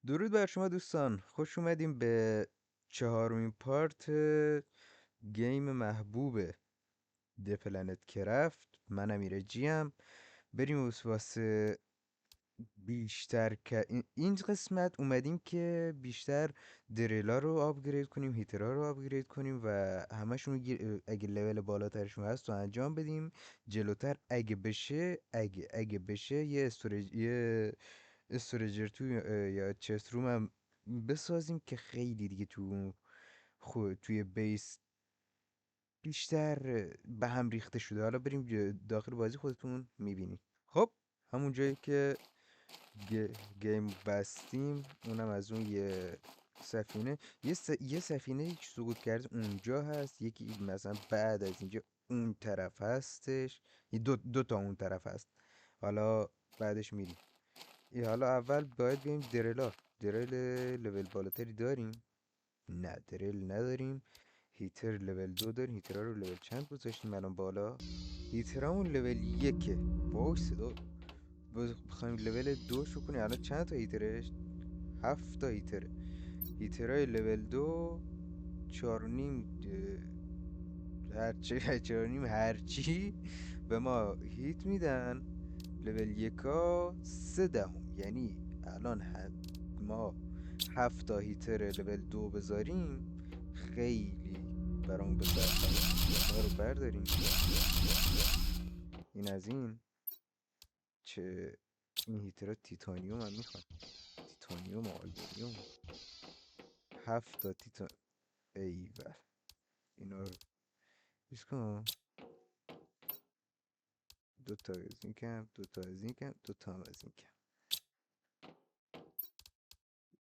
درود بر شما دوستان، خوش اومدیم به چهارمین پارت گیم محبوب د پلنت کرافت. من امیرجیم. بریم واسه بیشتر این قسمت اومدیم که بیشتر دریلا رو آپگرید کنیم، هیترها رو آپگرید کنیم و همشون رو اگه لول بالاترشون هست تو انجام بدیم. جلوتر اگه بشه یه استوریجر تو یا چست روم هم بسازیم که خیلی دیگه توی بیس بیشتر به هم ریخته شده. حالا بریم داخل بازی خودتون میبینید. خب همون جایی که گیم بستیم اونم از اون یه سفینه یه سفینه سقوط کرده اونجا هست، یکی مثلا بعد از اینجا اون طرف هستش، دو تا اون طرف هست. حالا بعدش میریم. حالا اول باید بریم دریل لول بالاتری داریم؟ نه دریل نداریم. هیتر لول 2 داریم. هیترها رو لول چند گذاشتیم الان بالا؟ هیترامون لول 1. وای صدا. بخوایم لول 2 شو کنیم الان چند تا هیترش؟ 7 تا هیتره. هیترهای لول 2 4 و نیم هرچی 4 و نیم هرچی به ما هیت میدن. لول 1 3 دهم، یعنی الان ما 7 تا هیتر لول 2 بذاریم خیلی برامون به ما رو برداریم. این از این. چه این هیترها تیتانیوم هم میخوان. تیتانیوم و آلومینیوم. 7 تا ایول. اینا رو بیس کن. 2 تا از این کم، 2 تا از این کم، 2 تا هم از این کم.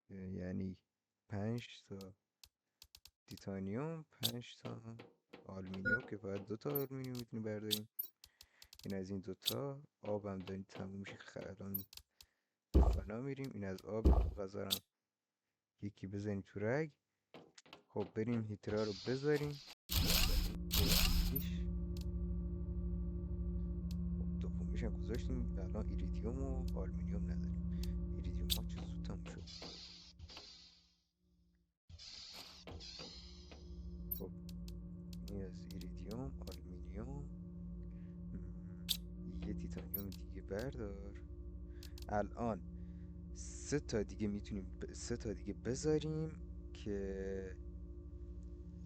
یعنی 5 تا تیتانیوم، 5 تا آلومینیوم که باید 2 تا آلومینیوم میتونیم برداریم. این از این 2 تا. آبم داریم تموم میشه، الان فنا میریم. این از آب غذارم یکی بزنیم تو رگ. خب بریم هیترها رو بذاریم. دومیش هم گذاشتیم. الان ایریدیوم و آلومینیوم نداریم. ایریدیوم ها چه زود تموم شد. خب این از ایریدیوم، آلومینیوم. یه تیتانیوم دیگه بردار. الان 3 تا دیگه میتونیم 3 تا دیگه بذاریم که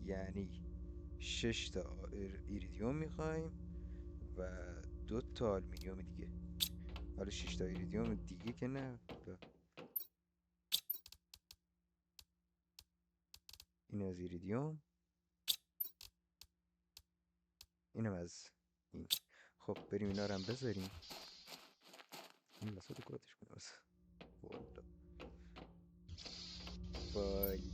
یعنی 6 تا ایریدیوم میخوایم و 2 تا آلومینیوم دیگه. حالا 6 تا ایریدیوم دیگه که نه. این از ایریدیوم، اینم از این. خب بریم اینا رو هم بذاریم. این وسط کاتش کنه واسه والا والا.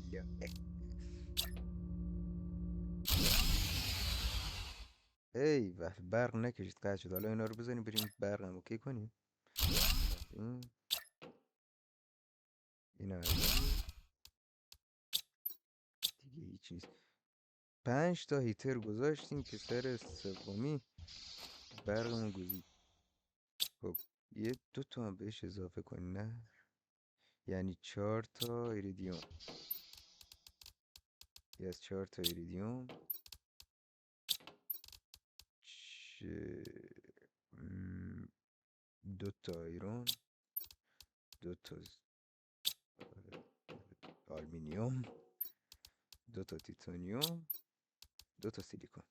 ای برق نکشید قطع شد. حالا اینا رو بزنیم بریم برق هم اوکی کنیم. این اینا از این دیگه هیچ نیست. 5 تا هیتر گذاشتیم که سر سومی برقمون گذید. خب یه 2 تا هم بهش اضافه کنیم نه، یعنی 4 تا ایریدیوم. یه از 4 تا ایریدیوم 2 تا ایرون، 2 تا آلومینیوم، 2 تا تیتانیوم، 2 تا سیلیکون.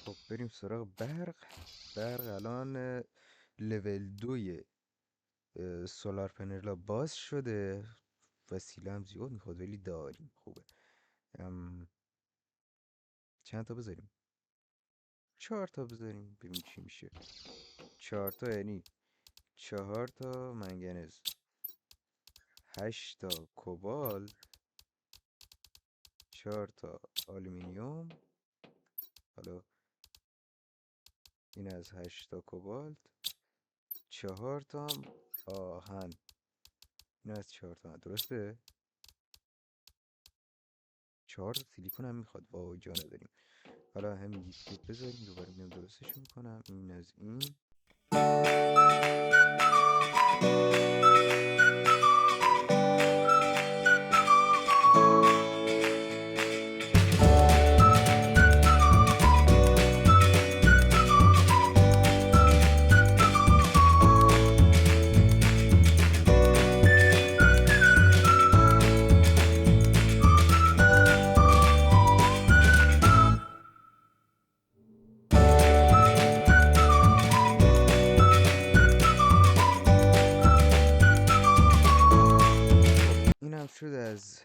خب بریم سراغ برق. برق الان لول 2 سولار پنل باز شده. وسیله هم زیاد میخواد ولی داریم خوبه. چند تا بذاریم؟ 4 تا بذاریم ببینیم چی میشه. 4 تا یعنی 4 تا منگنز، 8 تا کوبالت، 4 تا آلومینیوم. حالا این از 8 تا کوبالت، 4 تا هم آهن. این از 4 تا درسته. 4 تا سیلیکون هم میخواد. وای جا نداریم. حالا همین یکی رو بذاریم دوباره میام درستش میکنم. این از این. این هم شد از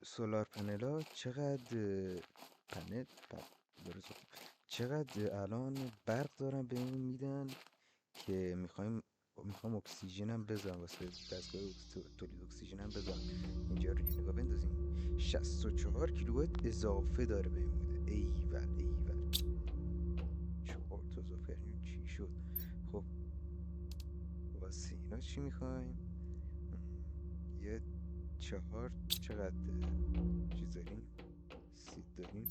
سولار پنل ها. چقدر پنل درست چقدر الان برق دارن بهمون میدن که میخوام اکسیژن هم بذارم واسه دستگاه تولید اکسیژن هم بذارم. اینجا رو یه نگاه بندازیم. 64 کیلووات اضافه داره بهمون میده. ایول 4 تا اضافه کردیم چی شد؟ خب واسه اینا چی میخوایم؟ یه 4 چقدر چیز داریم؟ سید داریم.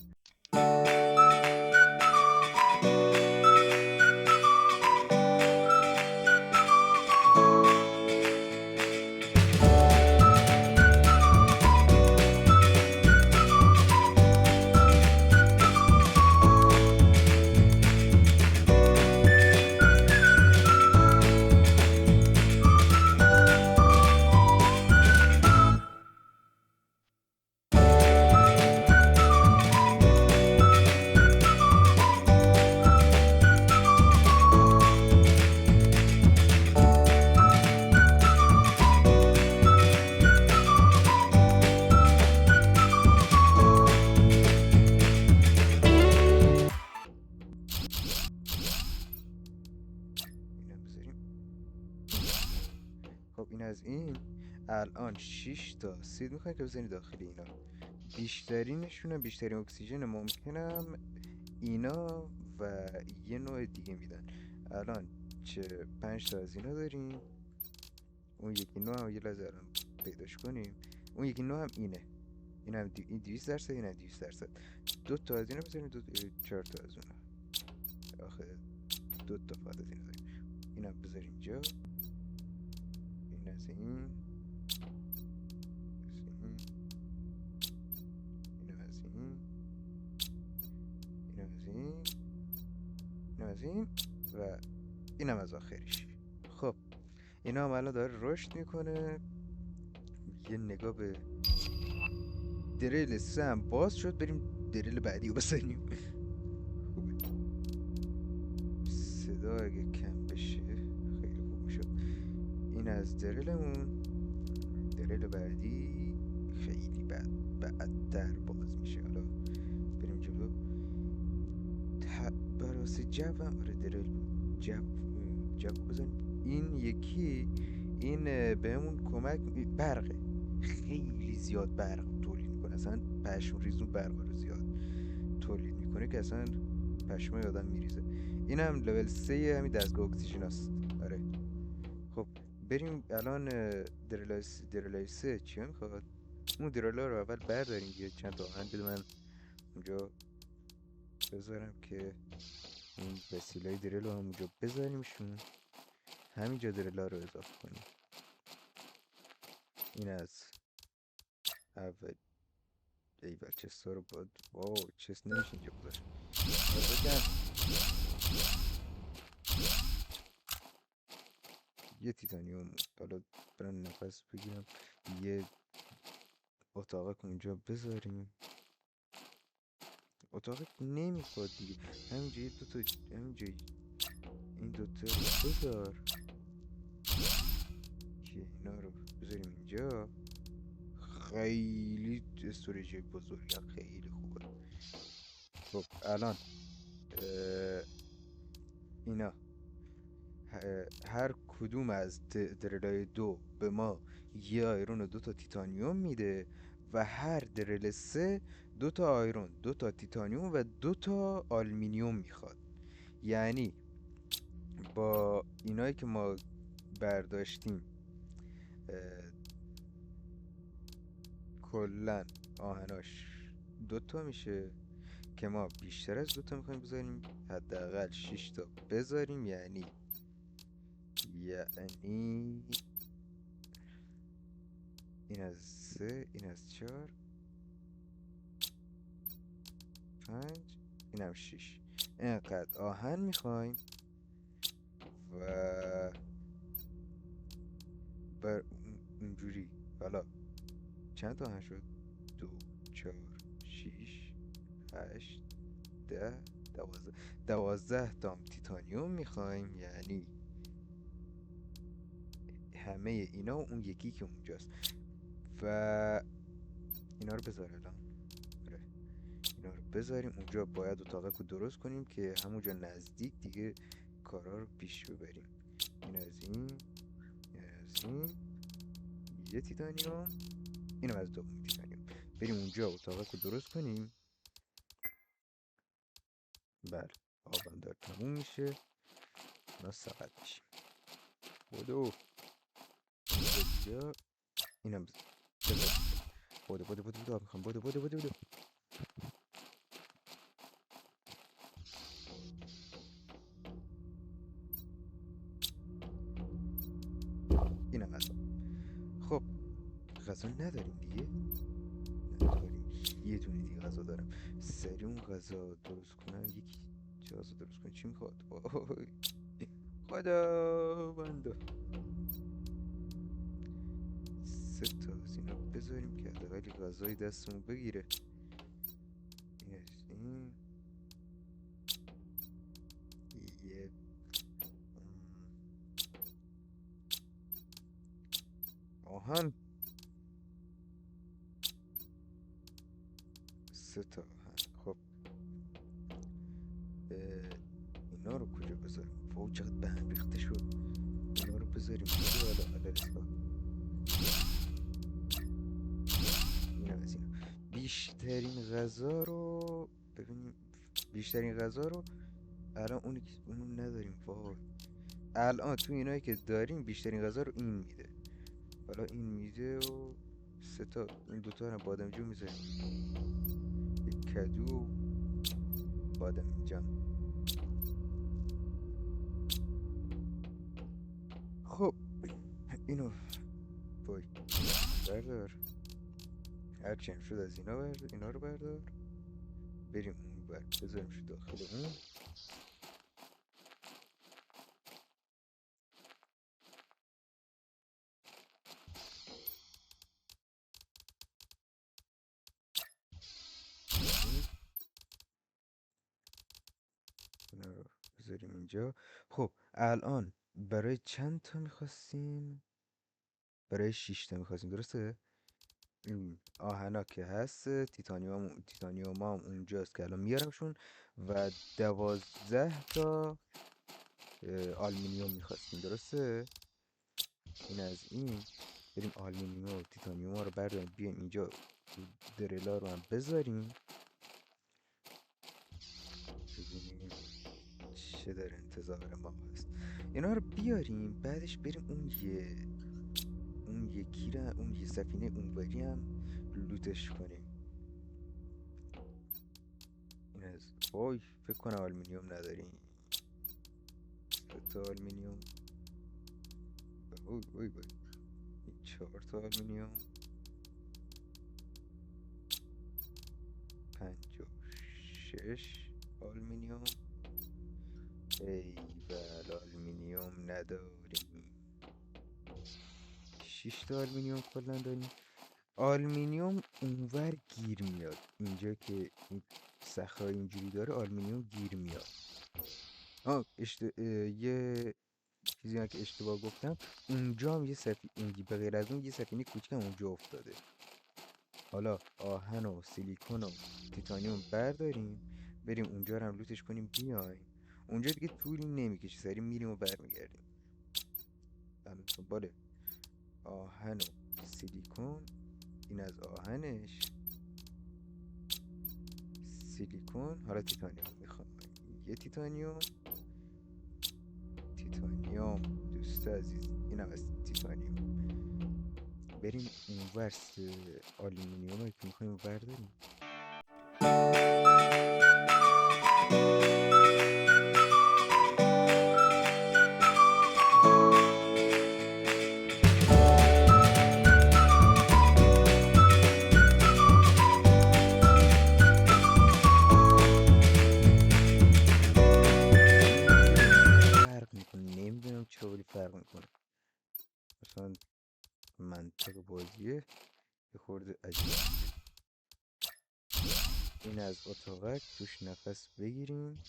خب این از این. الان 6 تا سید میخوایم که بزنی داخل اینا. بیشترینشون بیشترین اکسیژن ممکنم اینا و یه نوع دیگه میدن. الان چه 5 تا از اینا داریم. اون یکی نوع هم یه لحظه الان پیداش کنیم. اون یکی نوع هم اینه. این هم این 200%، این هم 200%. 2 تا از اینا بزنیم. 4 تا از اونا. آخه 2 تا فقط از اینا داریم. این هم بذاریم اینجا. این از این. این از این و اینم از آخریش. خب اینا هم الان داره رشد میکنه. یه نگاه به دریل 3 هم باز شد. بریم دریل بعدی رو بزنیم. خوبه. صدا اگه کم بشه خیلی خوب شد. این از دریلمون. دریل بعدی خیلی بعدتر باز میشه. حالا بریم جلو. براس جو هم آره دریل بود. جو بزن. این یکی این بهمون کمک برقه. خیلی زیاد برق تولید میکنه. اصلا پشم ریزون برق رو زیاد تولید میکنه که اصلا پشمای آدم میریزه. این هم لول 3 همین دستگاه اکسیژن هست. آره خب بریم الان دریلای 3 چی میخواد؟ اون دریلا رو اول برداریم. یه چند تا آهن بده من اونجا بذارم که این وسیله‌ی دریل رو همونجا بذاریمشون. همینجا دریلا رو اضافه کنیم. این از اول ایول چستا رو باید چست نمیشه اینجا گذاشت. یه تیتانیوم. حالا برم نفس بگیرم. یه اتاقک اونجا بذاریم. اتاقک نمیخواد دیگه. همینجا یه دوتا همینجا این دوتا رو بذار که اینا رو بذاریم اینجا. خیلی استوریج بزرگه. خیلی خوبه. خب الان اینا هر کدوم از دریلای 2 به ما یه آیرون و 2 تا تیتانیوم میده و هر دریل 3 2 تا آیرون 2 تا تیتانیوم و 2 تا آلومینیوم میخواد. یعنی با اینایی که ما برداشتیم کلا آهناش دوتا میشه که ما بیشتر از دوتا میخوایم بذاریم، حداقل 6 تا بذاریم. یعنی این از 3، این از 4، 5، این هم 6. اینقدر آهن میخوایم و بر اونجوری. حالا چند تا آهن شد؟ 2، 4، 6، 8، 10، 12. 12 تا تیتانیوم میخوایم، یعنی همه اینا و اون یکی که اونجاست. و اینا رو بذار الان. آره، اینا رو بذاریم اونجا. باید اتاقک رو درست کنیم که همونجا نزدیک دیگه کارا رو پیش ببریم. این از این، این از این، یه تیتانیوم، اینم از دوم تیتانیوم. بریم اونجا اتاقک رو درست کنیم. بله، آبم داره تموم میشه، اونا سقط میشیم. بودو اینجا، اینم بذار. بودو آب میخوام. بودو. اینم غذا. خب غذا نداریم دیگه. نداریم. یه دونه دیگه غذا دارم. سریع اون غذا درست کنم. یکی چه غذا درست کنم؟ چی میخواد؟ وای خدا بنده. 3 تا از اینا بذاریم که حداقل غذای دستمون بگیره. این از این. یه آهن. 3 تا آهن. خب اینا رو کجا بذاریم؟ وای چقدر به هم ریخته شد. اینا رو بذاریم کجا؟ اینم از اینا. بیشترین غذا رو ببینیم. بیشترین غذا رو الان اونو نداریم. وای الان تو اینایی که داریم بیشترین غذا رو این میده. حالا این میده و 3 تا این دوتا رو بادمجون میذاریم. یک کدو و بادمجان. خب اینو وای بردار. هرچی هم شد از اینا بردار. اینا رو بردار. بریم اون بر بذاریمش داخل اون. اینا رو بذاریم اینجا. خب الان برای چند تا میخواستیم؟ برای 6 تا میخواستیم، درسته؟ این آهنا که هست، تیتانیوم هم اونجاست که الان میارمشون. و 12 تا آلومینیوم میخواستیم، درسته؟ این از این. بریم آلومینیوم و تیتانیوم ها رو برداریم بیایم اینجا. دریلا رو هم بذاریم. ببینیم چه در انتظار ما هست. اینا رو بیاریم، بعدش بریم اون یه سفینه اونوری هم لوتش کنیم. این از وای فکر کنم آلومینیوم نداریم. 3 تا آلومینیوم. وای 4 تا آلومینیوم. 5 و 6 آلومینیوم. ایول آلومینیوم نداریم. 6 تا آلومینیوم کلا داریم. آلومینیوم اونور گیر میاد. اینجا که این صخره‌ای اینجوری داره آلومینیوم گیر میاد. یه چیزی هم که اشتباه گفتم، اونجا هم به غیر از اون یه سفینه کوچیک هم اونجا افتاده. حالا آهن و سیلیکون و تیتانیوم برداریم، بریم اونجا رو هم لوتش کنیم بیایم. اونجا دیگه طولی نمیکشه، سری میریم و برمیگردیم. الان دنبال آهن و سیلیکون. این از آهنش. سیلیکون. حالا تیتانیوم میخوام. یه تیتانیوم دوست عزیز. اینم از تیتانیوم. بریم اونور آلومینیوم که میخوایم برداریم. فرق میکنه، نمیدونم چرا ولی فرق میکنه. مثلا منطق بازیه یه خورده عجیب. این از اتاقک توش نفس بگیریم.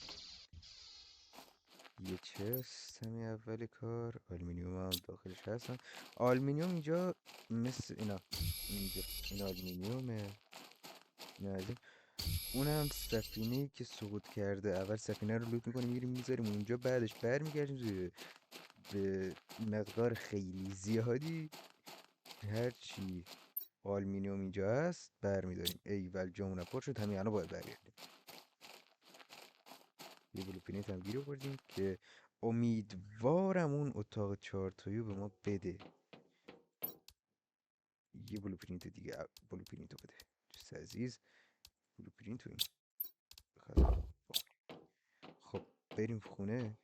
یه چست همین اول کار. آلومینیوم هم داخلش هستن. آلومینیوم اینجا مثل اینا، اینجا این آلومینیومه. این از این. اون هم سفینه‌ای که سقوط کرده. اول سفینه رو لوت میکنیم میریم میذاریم اونجا، بعدش برمیگردیم به مقدار خیلی زیادی هرچی آلومینیوم اینجا هست برمیداریم. ایول جامون پر شد، همین الان باید برگردیم. یه بلوپرینت هم گیر آوردیم که امیدوارم اون اتاق چهارتاییو به ما بده. یه بلوپرینت دیگه بلوپرینتو بده دوست عزیز. بلوپرینت این خب بریم خونه.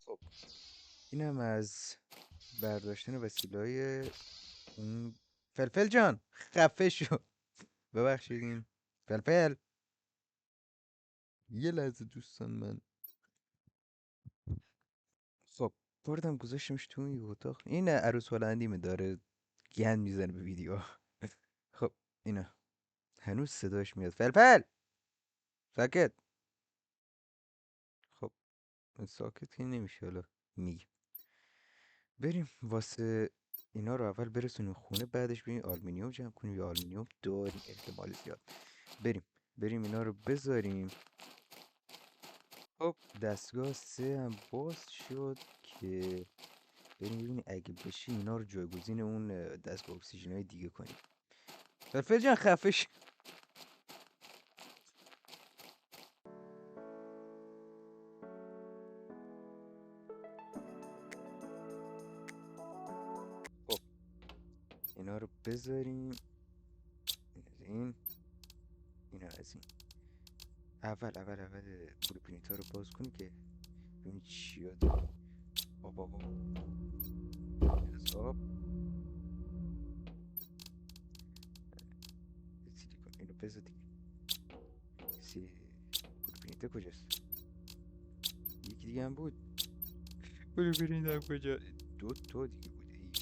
خب اینم از برداشتن وسیله‌های اون. فلفل جان خفه شو. ببخشید این فلفل. یه لحظه دوستان من. خب بردم گذاشتمش تو این اتاق. این عروس هلندیمه داره گند میزنه به ویدیو. خب اینا هنوز صداش میاد. فلفل ساکت. خب ساکت که نمیشه، حالا میگم. بریم واسه اینا رو اول برسونیم خونه، بعدش بریم آلومینیوم جمع کنیم. یا آلومینیوم داریم احتمال زیاد. بریم اینا رو بذاریم. خب دستگاه 3 هم باز شد که بریم ببینیم اگه بشه اینا رو جایگزین اون دستگاه اکسیژن های دیگه کنیم. فلفل جان خفه شو. خب اینا رو بذاریم. این اینا از این. اول بلوپرینت ها رو باز کنیم که ببینیم چی یاد. آب از آب سیلیکون. اینو بذار دیگه. بلوپرینت کجاست؟ یکی دیگه هم بود. بلوپرینت هم کجا؟ دو تا دیگه بوده. ایول.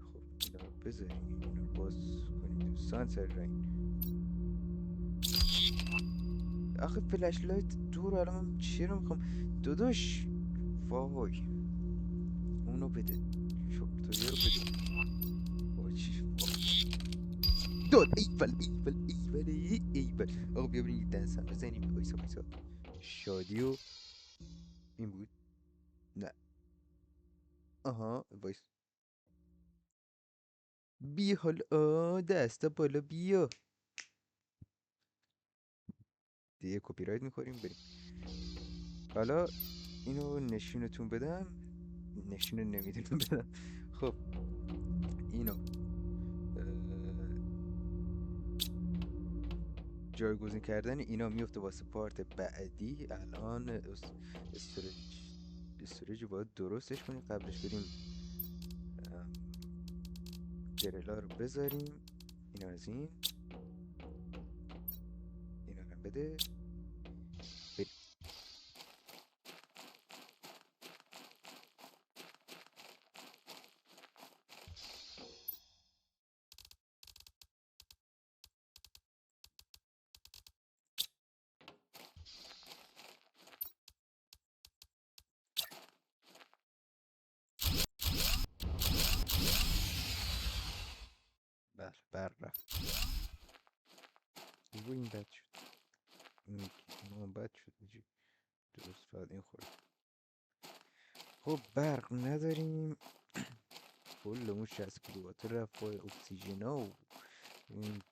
خب اینا رو بذاریم. اینو باز کنیم دوستان سر رنگ. آخه فلش لایت دور. الان من چرا میخوام داداش؟ وای اونو بده. شکرتوریه رو بده. وای چی داد. ایول. آقا بیا بریم یه دنس هم بزنیم. وایسا شادی و این بود. نه آها وایس. بیا حالا دستا بالا بیا. دیگه کپی رایت میخوریم. بریم حالا اینو نشونتون بدم، نشونه نمیدونم بدم. خب اینو جایگزین کردن اینا میفته واسه پارت بعدی. الان استوریج باید درستش کنیم، قبلش بریم گرلا رو بذاریم. اینو از این، اینا رو بده بریم. بله بر رفت. رو این بد شد، این بد شد بجی. درست فقط این خورد. خب برق نداریم. کلمون 60 کیلووات رفت با اکسیژنا و این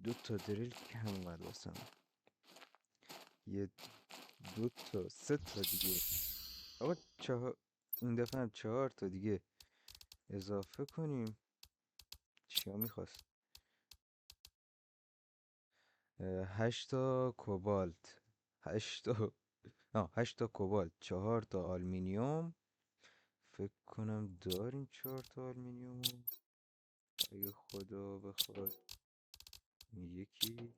2 تا دریل کم اومد واسم. یه 2 تا 3 تا دیگه. آقا این دفعه هم 4 تا دیگه اضافه کنیم. چیا میخواست؟ 8 تا کوبالت، 8 تا 8 تا کوبالت، 4 تا آلومینیوم. فکر کنم داریم 4 تا آلومینیوم اگه خدا بخواد. یکی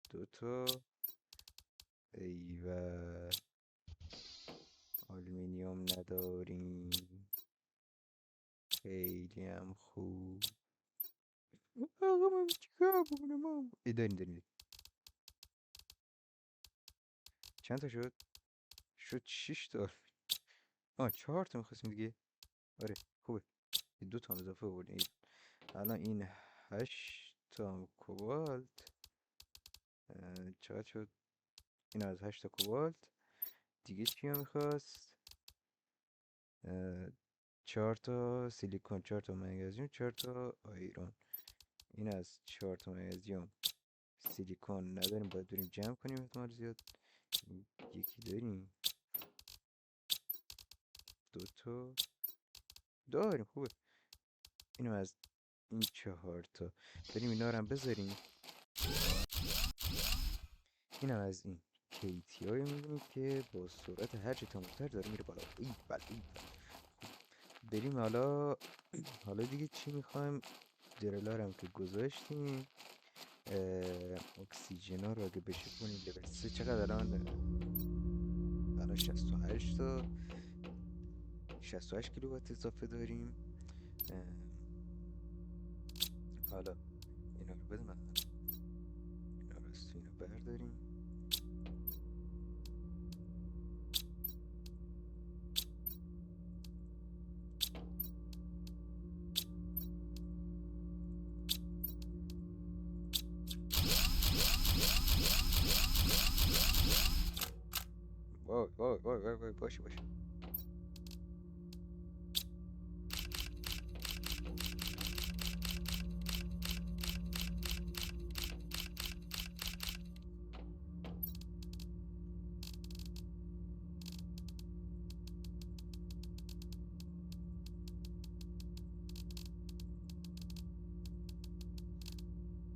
2 تا. ایوه آلومینیوم نداریم. خیلی هم خوب. آقا من چیکار بکنم؟ داریم. چند تا شد؟ شد 6 تا. 4 تا میخواستیم دیگه. آره خوبه. 2 تا هم اضافه بردیم. الان این 8 تا کوبالت چقدر شد؟ این از 8 تا کوبالت دیگه چی هم میخواست؟ 4 تا سیلیکون، 4 تا منگزیم، 4 تا آیرون. این از 4 تا منگزیم سیلیکون نداریم، باید بریم جمع کنیم. احتمال زیاد یکی داریم. 2 تا داریم خوبه. اینو از این 4 تا بریم اینا رو هم بذاریم. اینم از این کیتی های میبینید که با سرعت هرچی تمامتر داره میره بالا. ای بل ای بل. بریم حالا دیگه چی میخوایم؟ درلار هم که گذاشتیم. اکسیژنا رو اگه بشه کنیم لول 3. چقدر الان 68 کیلووات اضافه داریم. حالا اینا رو بده من، اینا رو از تو اینو برداریم. وای وای وای وای وای باشه.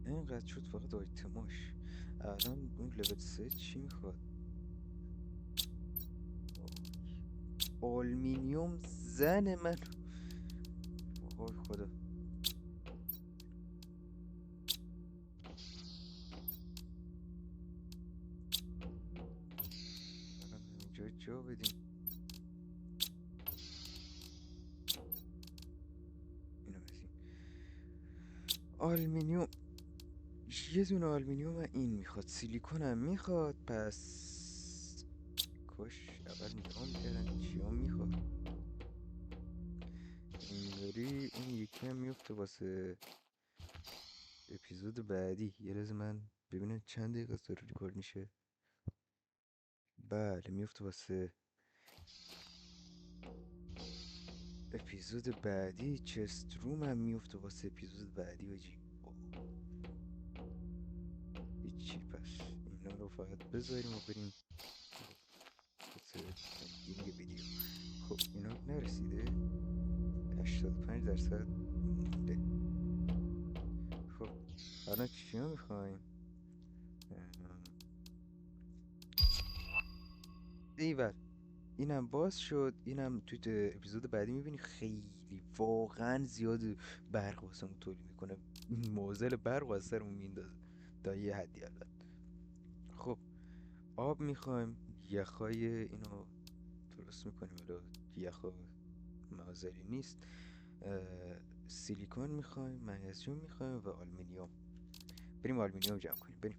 اینقدر شد فقط آیتماش. الان اون لول 3 چی میخواد؟ آلمینیوم زن من. وای خدا. الان اینجا جا بدیم. اینو بزنیم. آلمینیوم، یه دونه آلمینیوم این میخواد، سیلیکون هم میخواد. پس کاش اول نگاه میکردن چیا میخواد. اینوری اون یکی هم میفته واسه اپیزود بعدی. یه لحظه من ببینم چند دقیقه داره ریکورد میشه. بله میفته واسه اپیزود بعدی. چست روم هم میفته واسه اپیزود بعدی بجی. هیچی، پس اینا رو فقط بذاریم و بریم واسه اندینگ ویدیو. خب اینا نرسیده، 85% مونده. خب الان چی میخوایم؟ ایول، اینم باز شد. اینم توی اپیزود بعدی میبینی خیلی واقعا زیاد برق واسمون تولید میکنه، موزل برق از سرمون میندازه تا یه حدی. البته خب آب میخوایم، یخای اینو درست میکنیم، ولی یخا مازری نیست. سیلیکون میخوایم، مگنزیوم میخوایم و آلومینیوم. بریم آلومینیوم جمع کنیم، بریم.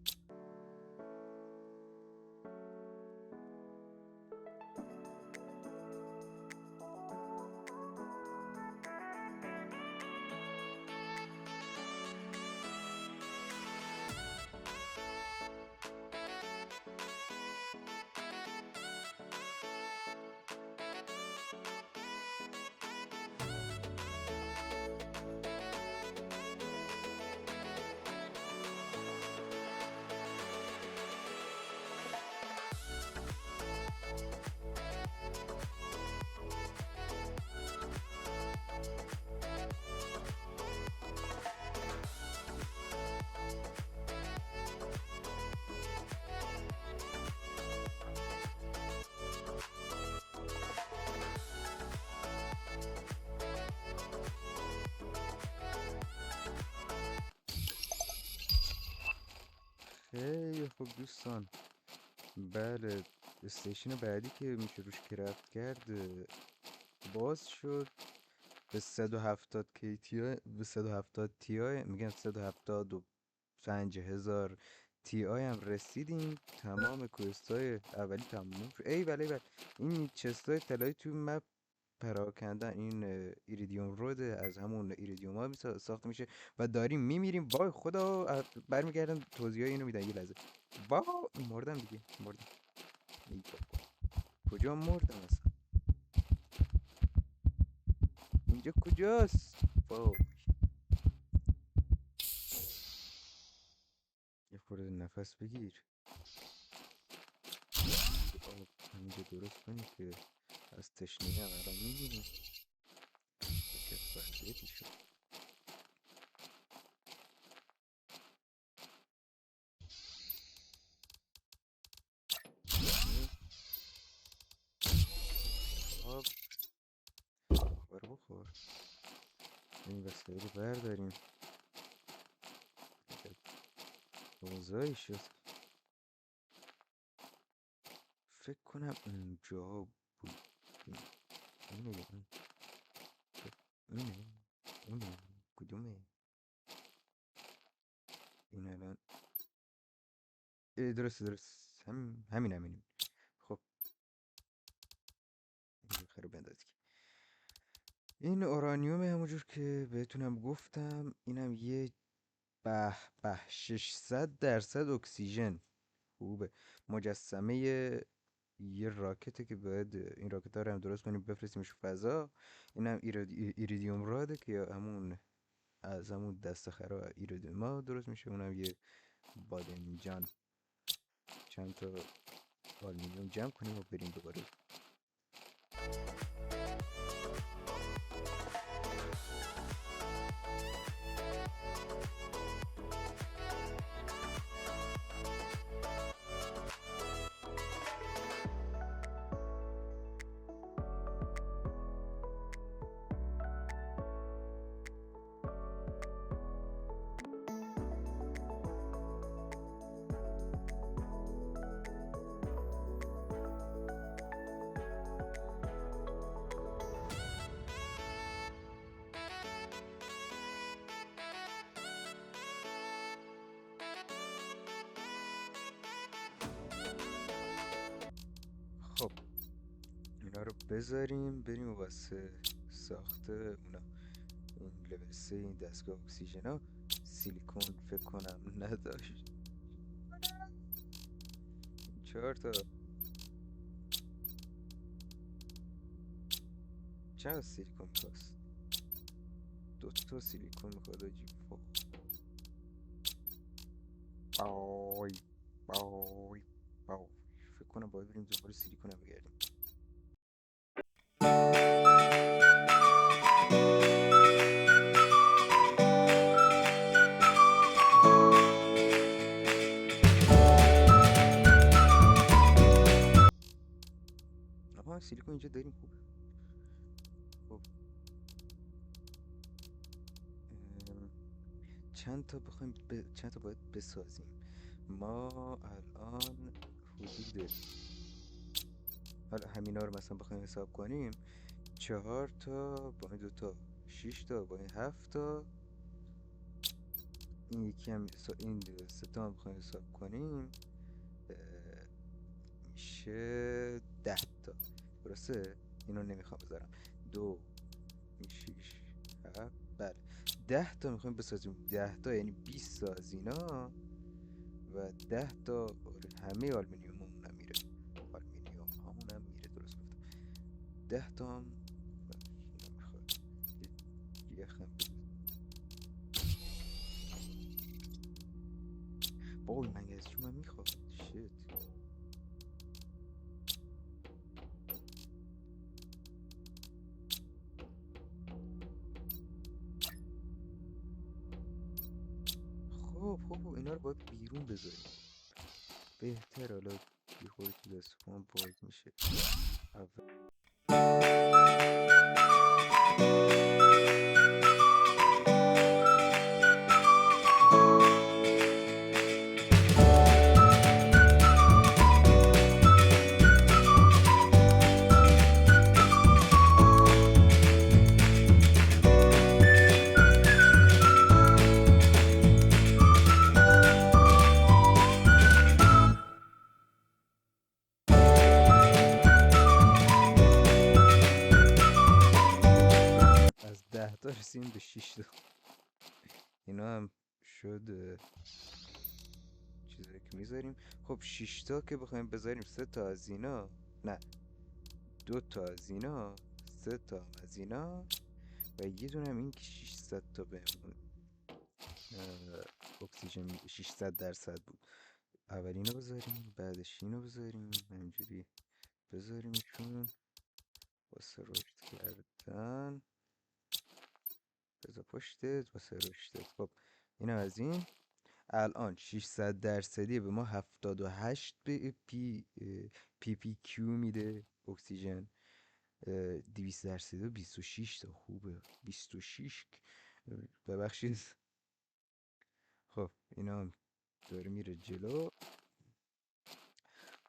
خیلی خوب دوستان، بله استیشن بعدی که میشه روش کرافت کرد باز شد. به 170 تی آی، به 170 تی آی، میگم 175,000 تی آی هم رسیدیم. تمام کوست های اولی تموم شد. ای بله بله، این چست های طلایی تو مپ پراکندن. این ایریدیوم رود از همون ایریدیوم ها ساخته میشه و داریم میمیریم. وای خدا، برمیگردم توضیح های اینو میدن. یه لحظه، با مردم دیگه، مردم. ای بابا، کجا مردم اصلا؟ اینجا کجاست؟ وای، یه خورده نفس بگیر. آب همینجا درست کنی که از تشنگی هم الان میگیریم. چه وضعیتی شد. آب بخور بخور. این وسایل رو برداریم. اوضاعی شد. فکر کنم اونجا بود. اینه اینه اینه کدومه این الان؟ درست همین. خب این خیلی بندازی. این اورانیوم همونجور که بهتونم گفتم. اینم یه به 600% اکسیژن. خوبه. مجسمه یه راکته که باید این راکت ها رو هم درست کنیم بفرستیمش فضا. اینم ایریدیوم راده که همون از همون دست خرا ایریدیوم ها درست میشه. اونم یه بادمجان. چند تا آلومینیوم جمع کنیم و بریم دوباره. خب اینا رو بذاریم بریم واسه ساخت اونا. این لول 3 این دستگاه اکسیژن ها. سیلیکون فکر کنم نداشت. 4 تا. چند سیلیکون میخواست؟ 2 تا سیلیکون میخواد آجی. بای بای بای. فکر کنم باید بریم دنبال سیلیکون هم بگردیم. آها سیلیکون اینجا داریم. خوب. خب چند تا باید بسازیم. ما الان حدود، حالا همینا رو مثلا بخوایم حساب کنیم، 4 تا با این 2 تا 6 تا با این 7 تا، این یکی هم این 3 تا هم بخوایم حساب کنیم میشه 10 تا. درسته؟ اینو نمیخوام بذارم. 2 6 7 بله 10 تا میخوایم بسازیم. 10 تا یعنی 20 تا از اینا و 10 تا همه آلومینیوم همونم میره. آلومینیوم همونم میره. درست گفتم. 10 تا هم اینا میخواد یخم. بابا این منگنزیوم هم میخواد. شیت. خب اینا رو باید بیرون بذاریم بهتر. حالا یه خورده تو دستمون باز میشه. اول از 10 تا رسیدیم به 6 تا. اینا هم شد چیزایی که میذاریم. خب 6 تا که بخوایم بذاریم، 3 تا از اینا، نه 2 تا از اینا، 3 تا از اینا و یه دونه هم این که 600 تا بهمون اکسیژن 600% بود. اول اینو بذاریم بعدش اینو بذاریم اینجوری بذاریمشون واسه رشد کردن. بذار پشتت واسه رشدت. خب این از این. الان 600% به ما 78 پی کیو میده اکسیژن. 200% 26 تا. خوبه 26. ببخشید. خب اینا هم داره میره جلو.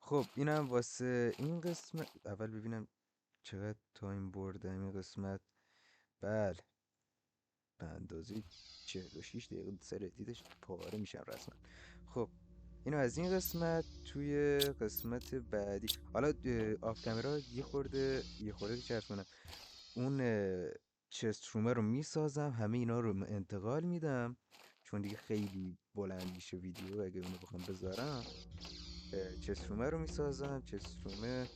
خب اینم واسه این قسمت. اول ببینم چقدر تایم بردم این قسمت. بله به اندازه 46 دقیقه سر دیدش پاره میشم رسما. خب اینو از این قسمت. توی قسمت بعدی حالا آف کامرا یه خورده چرت اون چست رومه رو میسازم، همه اینا رو انتقال میدم چون دیگه خیلی بلند میشه ویدیو اگه اونو بخوام بذارم. چست رومه رو میسازم. چست رومه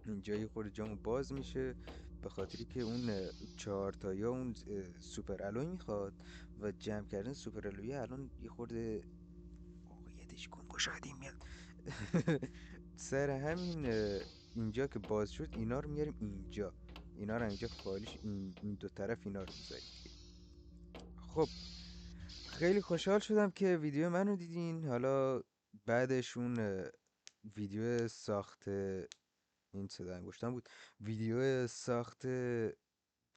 اینجا یه خورده جامو باز میشه به خاطری که اون 4 تایی اون سوپر الوی میخواد و جمع کردن سوپر الوی الان یه خورده موقعیتش کن گشادی میاد. سر همین اینجا که باز شد اینا رو میاریم اینجا. اینا رو اینجا خالیش این دو طرف اینا رو میذاریم. خب خیلی خوشحال شدم که ویدیو منو دیدین. حالا بعدش اون ویدیو ساخت این صدا انگشتم بود. ویدیو ساخت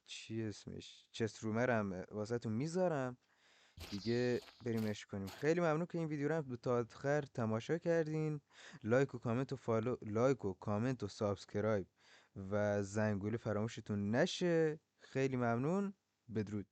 چی اسمش چست رومرم واسهتون میذارم دیگه. بریم کنیم. خیلی ممنون که این ویدیو رو تا آخر تماشا کردین. لایک و کامنت و سابسکرایب و زنگوله فراموشتون نشه. خیلی ممنون. بدرود.